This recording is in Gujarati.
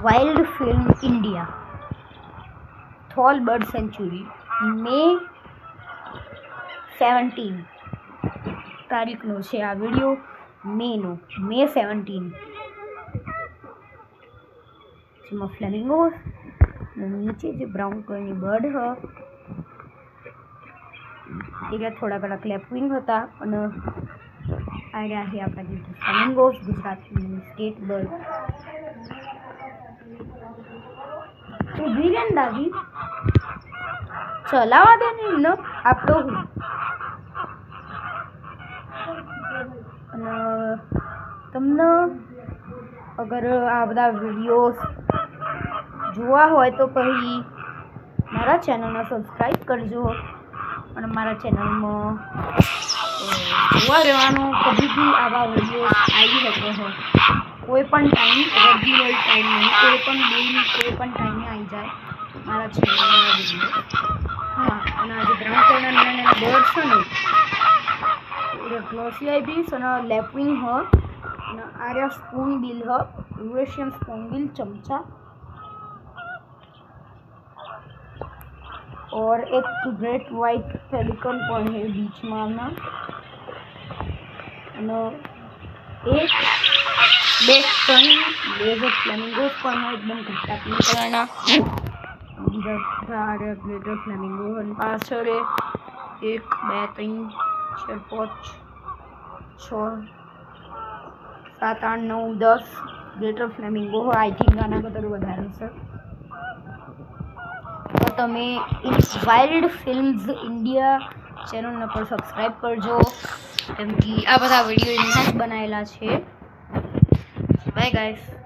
Wild film India Thol bird sanctuary May 17 તારીખનો છે આ વિડીયો, મે 17 જેમાં ફ્લેમિંગો નીચે જે બ્રાઉન કલરની બર્ડ હ એ થોડા ઘણા ક્લેપિંગ હતા અને આ રહ્યા છે આપણા જે ફ્લેમિંગોસ ગુજરાતની સ્ટેટ બર્ડ. ઉભી રહે ને દાદી, ચલાવા દે ને એમને આપતો હું. અને તમને અગર આ બધા વિડીયોઝ જોવા હોય તો પછી મારા ચેનલને સબસ્ક્રાઈબ કરજો અને મારા ચેનલમાં જોવા રહેવાનું. કભી બી આવા વિડીયોઝ આવી શકે છે, કોઈ પણ ટાઈમ, રેગ્યુલર ટાઈમ નહીં, કોઈ પણ ડેલી કોઈ પણ ટાઈમે આવી જાય મારા ચેનલના વિડીયો. હા, અને આજે બ્રાઉન કલરના નાના બર્ડ છે ને એ ગ્લોસી આઈબીસ અને લેપવિંગ હ અને આ સ્પૂન બિલ હ, યુરેशियन स्पून बिल चमचा और एक ग्रेट वाइट पेलिकन पण है बीच में आना અને એક બે ત્રણ લેઝર ફ્લેમિંગોસ પણ है एकदम ઘટ્ટા પિંક કલરના. બીજા ગ્રેટર ફ્લેમિંગો અને પાછળ 1 2 3 4 5 6 7 8 9 10 ગ્રેટર ફ્લેમિંગો હોય. આઈ થિંક આના કરતાં વધારે છે. તો તમે વાઇલ્ડ ફિલ્મ્સ ઇન્ડિયા ચેનલને પર સબસ્ક્રાઈબ કરજો, કેમ કે આ બધા વિડીયો એમના જ બનાવેલા છે. Bye guys.